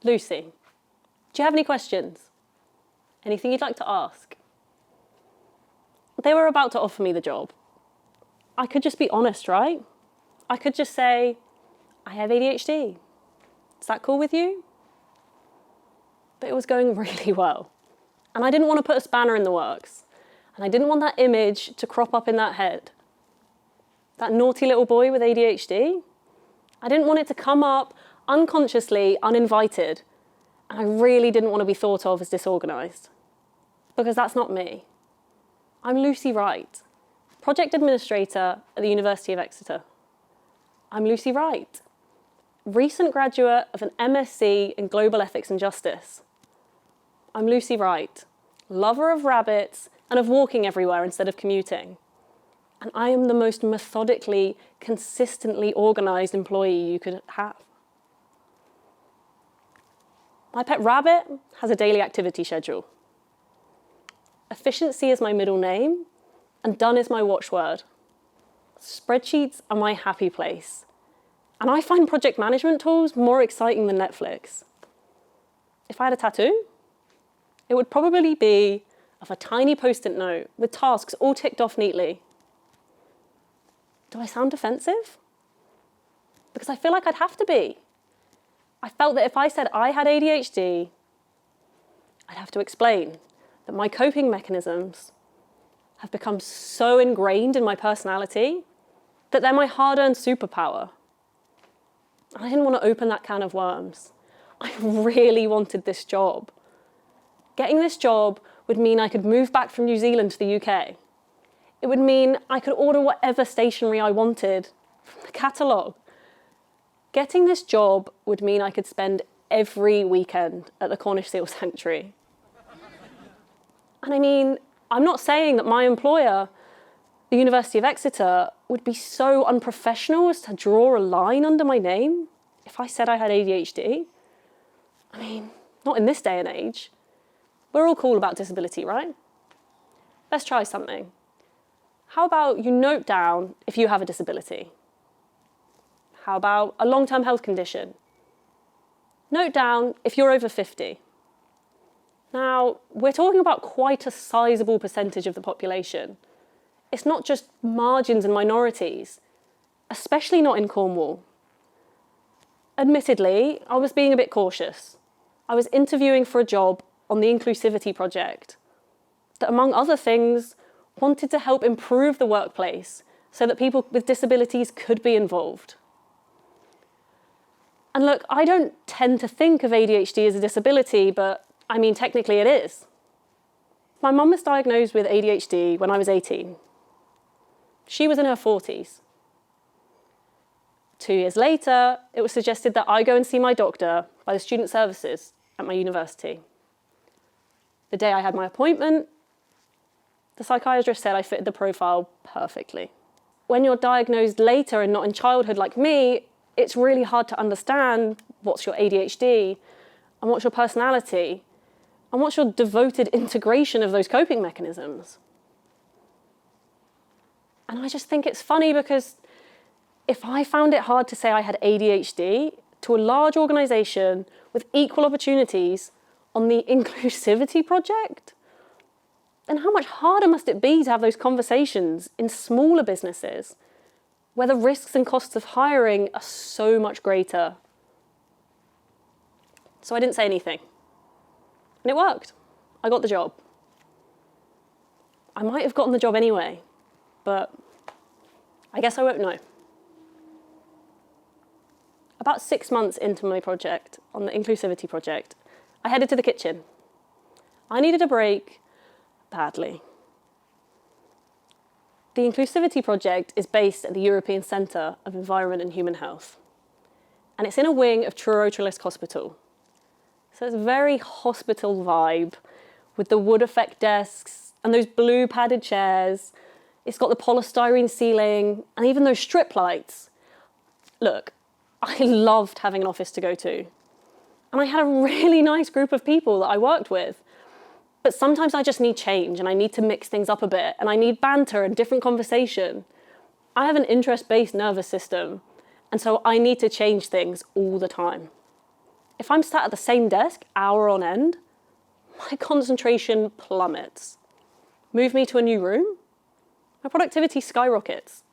Lucy, do you have any questions? Anything you'd like to ask? They were about to offer me the job. I could just be honest, right? I could just say, I have ADHD. Is that cool with you? But it was going really well. And I didn't want to put a spanner in the works. And I didn't want that image to crop up in that head. That naughty little boy with ADHD. I didn't want it to come up unconsciously, uninvited. And I really didn't want to be thought of as disorganized. Because that's not me. I'm Lucy Wright, project administrator at the University of Exeter. I'm Lucy Wright, recent graduate of an MSc in Global Ethics and Justice. I'm Lucy Wright, lover of rabbits and of walking everywhere instead of commuting. And I am the most methodically, consistently organised employee you could have. My pet rabbit has a daily activity schedule. Efficiency is my middle name, and done is my watchword. Spreadsheets are my happy place. And I find project management tools more exciting than Netflix. If I had a tattoo, it would probably be of a tiny post-it note with tasks all ticked off neatly. Do I sound offensive? Because I feel like I'd have to be. I felt that if I said I had ADHD, I'd have to explain that my coping mechanisms have become so ingrained in my personality that they're my hard-earned superpower. I didn't want to open that can of worms. I really wanted this job. Getting this job would mean I could move back from New Zealand to the UK. It would mean I could order whatever stationery I wanted from the catalogue. Getting this job would mean I could spend every weekend at the Cornish Seal Sanctuary. And I mean, I'm not saying that my employer, the University of Exeter, would be so unprofessional as to draw a line under my name if I said I had ADHD. I mean, not in this day and age. We're all cool about disability, right? Let's try something. How about you note down if you have a disability? How about a long-term health condition? Note down if you're over 50. Now, we're talking about quite a sizable percentage of the population. It's not just margins and minorities, especially not in Cornwall. Admittedly, I was being a bit cautious. I was interviewing for a job on the Inclusivity project that, among other things, wanted to help improve the workplace so that people with disabilities could be involved. And look, I don't tend to think of ADHD as a disability, but I mean, technically it is. My mum was diagnosed with ADHD when I was 18. She was in her 40s. 2 years later, it was suggested that I go and see my doctor by the student services at my university. The day I had my appointment, the psychiatrist said I fitted the profile perfectly. When you're diagnosed later and not in childhood like me, it's really hard to understand what's your ADHD and what's your personality and what's your devoted integration of those coping mechanisms. And I just think it's funny because if I found it hard to say I had ADHD to a large organisation with equal opportunities on the Inclusivity project, then how much harder must it be to have those conversations in smaller businesses where the risks and costs of hiring are so much greater? So I didn't say anything. And it worked. I got the job. I might have gotten the job anyway, but I guess I won't know. About 6 months into my project, on the Inclusivity project, I headed to the kitchen. I needed a break badly. The Inclusivity project is based at the European Centre of Environment and Human Health, and it's in a wing of Truro Treliske Hospital. So it's a very hospital vibe with the wood effect desks and those blue padded chairs. It's got the polystyrene ceiling and even those strip lights. Look, I loved having an office to go to. And I had a really nice group of people that I worked with. But sometimes I just need change and I need to mix things up a bit and I need banter and different conversation. I have an interest-based nervous system, and so I need to change things all the time. if I'm sat at the same desk hour on end, my concentration plummets. Move me to a new room, my productivity skyrockets.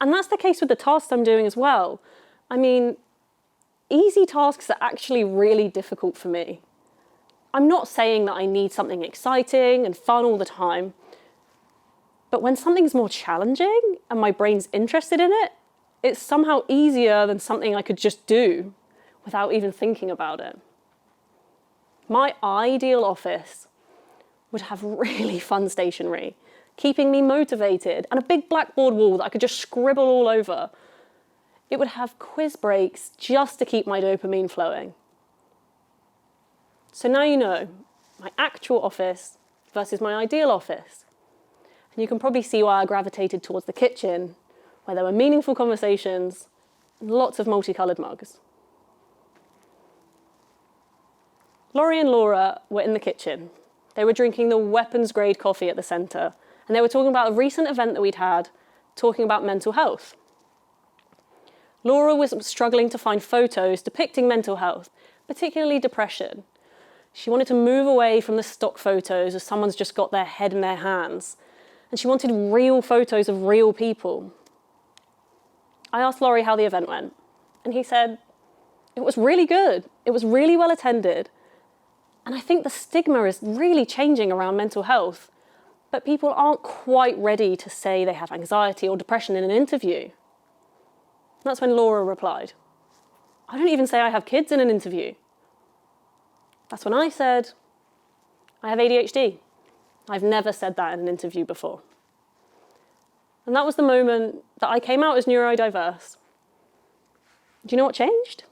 And that's the case with the tasks I'm doing as well. I mean, easy tasks are actually really difficult for me. I'm not saying that I need something exciting and fun all the time, but when something's more challenging and my brain's interested in it, it's somehow easier than something I could just do without even thinking about it. My ideal office would have really fun stationery, keeping me motivated, and a big blackboard wall that I could just scribble all over. It would have quiz breaks just to keep my dopamine flowing. So now you know my actual office versus my ideal office. And you can probably see why I gravitated towards the kitchen, where there were meaningful conversations and lots of multicolored mugs. Laurie and Laura were in the kitchen. They were drinking the weapons-grade coffee at the centre, and they were talking about a recent event that we'd had, talking about mental health. Laura was struggling to find photos depicting mental health, particularly depression. She wanted to move away from the stock photos as someone's just got their head in their hands, and she wanted real photos of real people. I asked Laurie how the event went, and he said, it was really good, it was really well attended, and I think the stigma is really changing around mental health, but people aren't quite ready to say they have anxiety or depression in an interview. That's when Laura replied, I don't even say I have kids in an interview. That's when I said, I have ADHD. I've never said that in an interview before. And that was the moment that I came out as neurodiverse. Do you know what changed?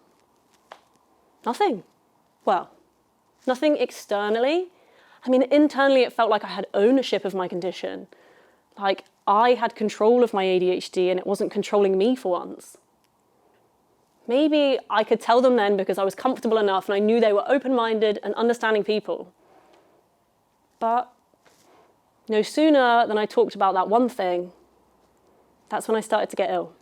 Nothing. Well, nothing externally. I mean, internally it felt like I had ownership of my condition. Like I had control of my ADHD and it wasn't controlling me for once. Maybe I could tell them then because I was comfortable enough and I knew they were open-minded and understanding people. But no sooner than I talked about that one thing, that's when I started to get ill.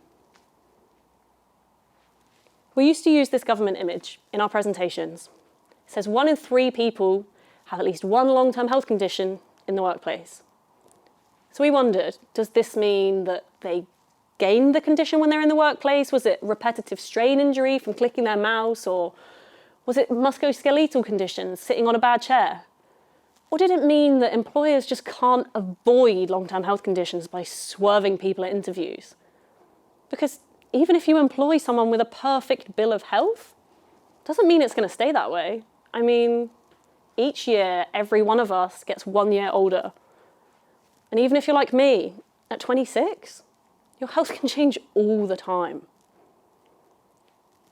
We used to use this government image in our presentations. It says 1 in 3 people have at least one long-term health condition in the workplace. So we wondered, does this mean that they gained the condition when they're in the workplace? Was it repetitive strain injury from clicking their mouse? Or was it musculoskeletal conditions, sitting on a bad chair? Or did it mean that employers just can't avoid long-term health conditions by swerving people at interviews? Because even if you employ someone with a perfect bill of health, doesn't mean it's going to stay that way. I mean, each year, every one of us gets 1 year older. And even if you're like me, at 26, your health can change all the time.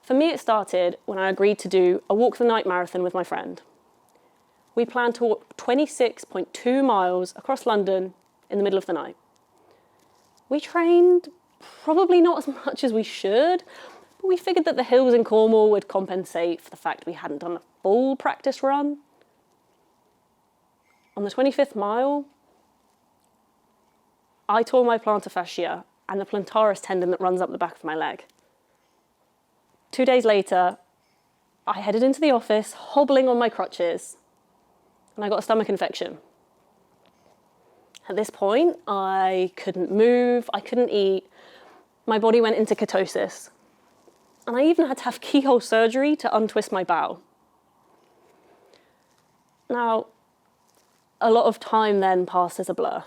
For me, it started when I agreed to do a walk the night marathon with my friend. We planned to walk 26.2 miles across London in the middle of the night. We trained probably not as much as we should, but we figured that the hills in Cornwall would compensate for the fact we hadn't done a full practice run. On the 25th mile, I tore my plantar fascia and the plantaris tendon that runs up the back of my leg. 2 days later, I headed into the office, hobbling on my crutches, and I got a stomach infection. At this point, I couldn't move, I couldn't eat, my body went into ketosis, and I even had to have keyhole surgery to untwist my bowel. Now, a lot of time then passed as a blur.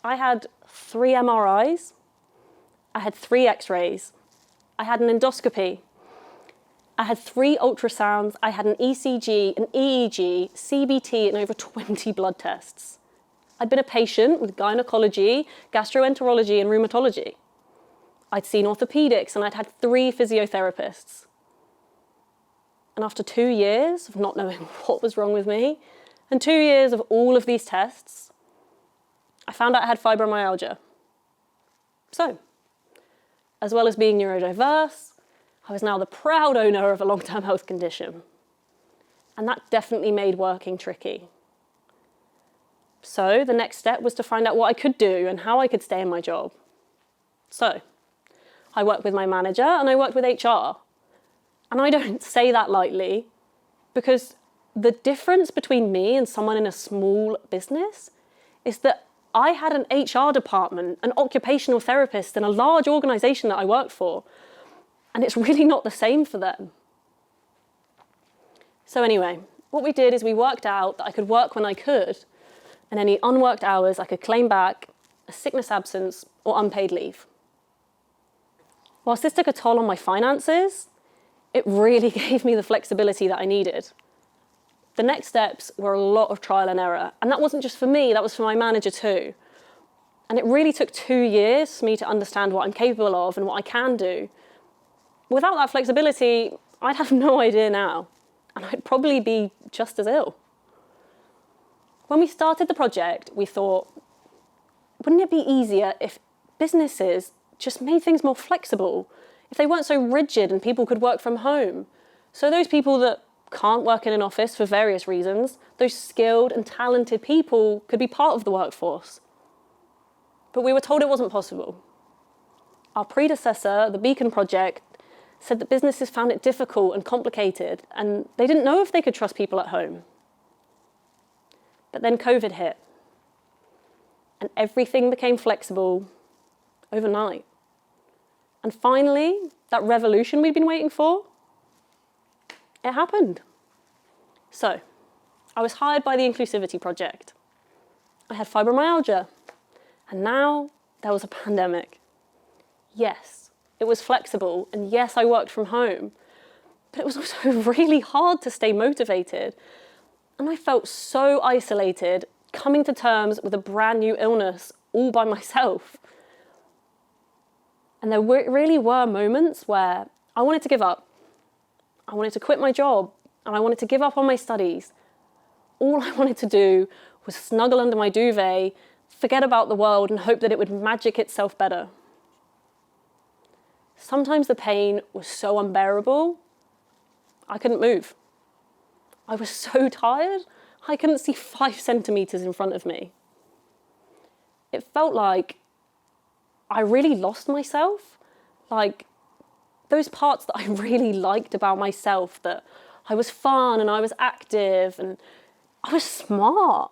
I had 3 MRIs, I had 3 X-rays, I had an endoscopy, I had 3 ultrasounds, I had an ECG, an EEG, CBT, and over 20 blood tests. I'd been a patient with gynecology, gastroenterology, and rheumatology. I'd seen orthopedics, and I'd had 3 physiotherapists. And after 2 years of not knowing what was wrong with me, and 2 years of all of these tests, I found out I had fibromyalgia. So, as well as being neurodiverse, I was now the proud owner of a long-term health condition. And that definitely made working tricky. So the next step was to find out what I could do and how I could stay in my job. So I worked with my manager and I worked with HR. And I don't say that lightly, because the difference between me and someone in a small business is that I had an HR department, an occupational therapist, and a large organization that I worked for. And it's really not the same for them. So anyway, what we did is we worked out that I could work when I could, and any unworked hours I could claim back as sickness absence or unpaid leave. Whilst this took a toll on my finances, it really gave me the flexibility that I needed. The next steps were a lot of trial and error. And that wasn't just for me, that was for my manager too. And it really took 2 years for me to understand what I'm capable of and what I can do. Without that flexibility, I'd have no idea now. And I'd probably be just as ill. When we started the project, we thought, wouldn't it be easier if businesses just made things more flexible, if they weren't so rigid and people could work from home? So those people that can't work in an office for various reasons, those skilled and talented people could be part of the workforce. But we were told it wasn't possible. Our predecessor, the Beacon Project, said that businesses found it difficult and complicated, and they didn't know if they could trust people at home. But then COVID hit, and everything became flexible overnight. And finally, that revolution we've been waiting for, it happened. So, I was hired by the Inclusivity Project. I had fibromyalgia, and now there was a pandemic. Yes, it was flexible, and yes, I worked from home, but it was also really hard to stay motivated. And I felt so isolated, coming to terms with a brand new illness all by myself. And there really were moments where I wanted to give up. I wanted to quit my job, and I wanted to give up on my studies. All I wanted to do was snuggle under my duvet, forget about the world, and hope that it would magic itself better. Sometimes the pain was so unbearable, I couldn't move. I was so tired, I couldn't see 5 centimeters in front of me. It felt like I really lost myself, like those parts that I really liked about myself, that I was fun and I was active and I was smart.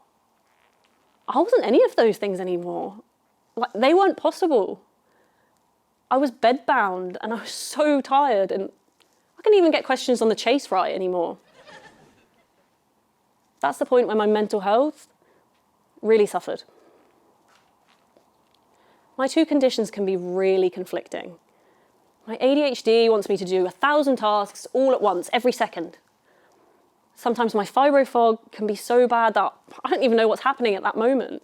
I wasn't any of those things anymore. Like, they weren't possible. I was bedbound and I was so tired, and I couldn't even get questions on the chase right anymore. That's the point where my mental health really suffered. My 2 conditions can be really conflicting. My ADHD wants me to do 1,000 tasks all at once, every second. Sometimes my fibro fog can be so bad that I don't even know what's happening at that moment.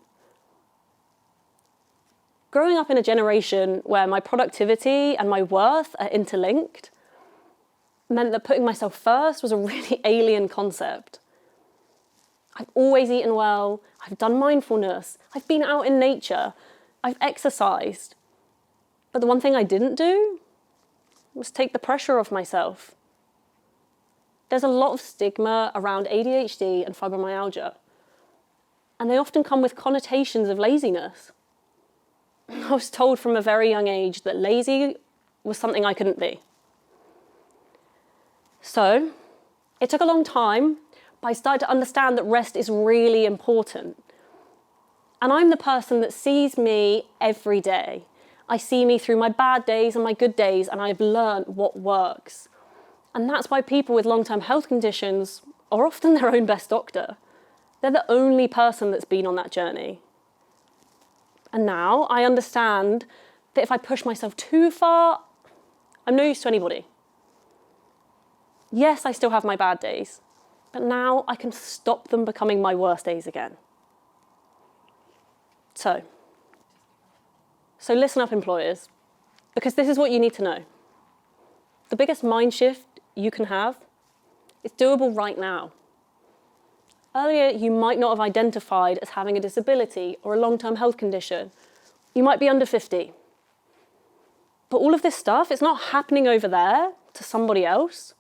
Growing up in a generation where my productivity and my worth are interlinked meant that putting myself first was a really alien concept. I've always eaten well, I've done mindfulness, I've been out in nature, I've exercised. But the one thing I didn't do was take the pressure off myself. There's a lot of stigma around ADHD and fibromyalgia, and they often come with connotations of laziness. I was told from a very young age that lazy was something I couldn't be. So, it took a long time, but I started to understand that rest is really important. And I'm the person that sees me every day. I see me through my bad days and my good days, and I've learned what works. And that's why people with long-term health conditions are often their own best doctor. They're the only person that's been on that journey. And now I understand that if I push myself too far, I'm no use to anybody. Yes, I still have my bad days, but now I can stop them becoming my worst days again. So listen up, employers, because this is what you need to know. The biggest mind shift you can have is doable right now. Earlier, you might not have identified as having a disability or a long-term health condition. You might be under 50. But all of this stuff, it's not happening over there to somebody else.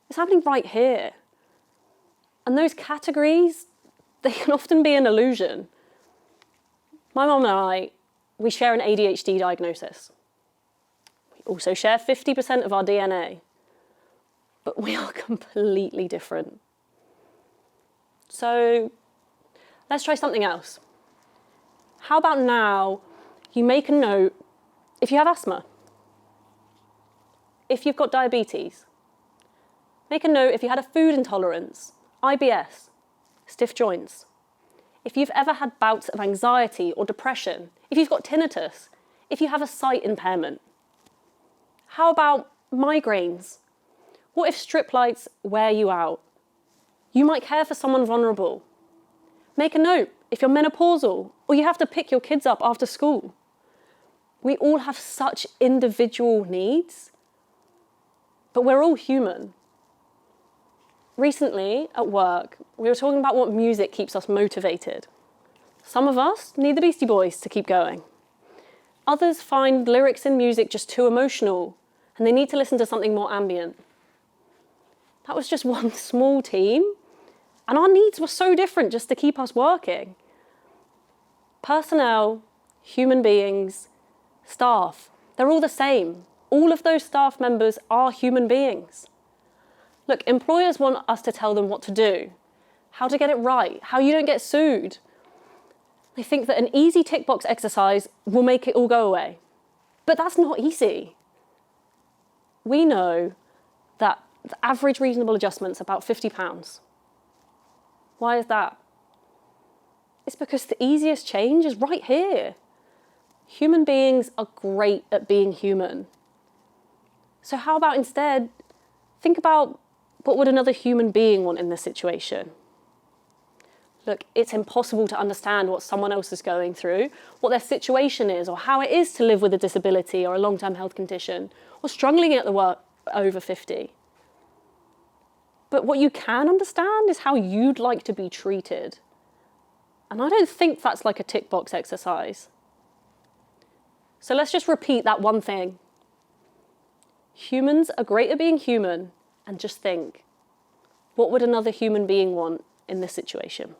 It's happening right here. And those categories, they can often be an illusion. My mum and I, we share an ADHD diagnosis. We also share 50% of our DNA. but we are completely different. So let's try something else. How about now you make a note if you have asthma, if you've got diabetes. Make a note if you had a food intolerance, IBS, stiff joints. If you've ever had bouts of anxiety or depression, if you've got tinnitus, if you have a sight impairment. How about migraines? What if strip lights wear you out? You might care for someone vulnerable. Make a note if you're menopausal or you have to pick your kids up after school. We all have such individual needs, but we're all human. Recently, at work, we were talking about what music keeps us motivated. Some of us need the Beastie Boys to keep going. Others find lyrics in music just too emotional, and they need to listen to something more ambient. That was just one small team, and our needs were so different just to keep us working. Personnel, human beings, staff, they're all the same. All of those staff members are human beings. Look, employers want us to tell them what to do, how to get it right, how you don't get sued. They think that an easy tick box exercise will make it all go away. But that's not easy. We know that the average reasonable adjustment's about £50. Why is that? It's because the easiest change is right here. Human beings are great at being human. So how about instead, think about what would another human being want in this situation? Look, it's impossible to understand what someone else is going through, what their situation is, or how it is to live with a disability or a long-term health condition, or struggling at the work over 50. But what you can understand is how you'd like to be treated. And I don't think that's like a tick box exercise. So let's just repeat that one thing. Humans are great at being human, and just think, what would another human being want in this situation?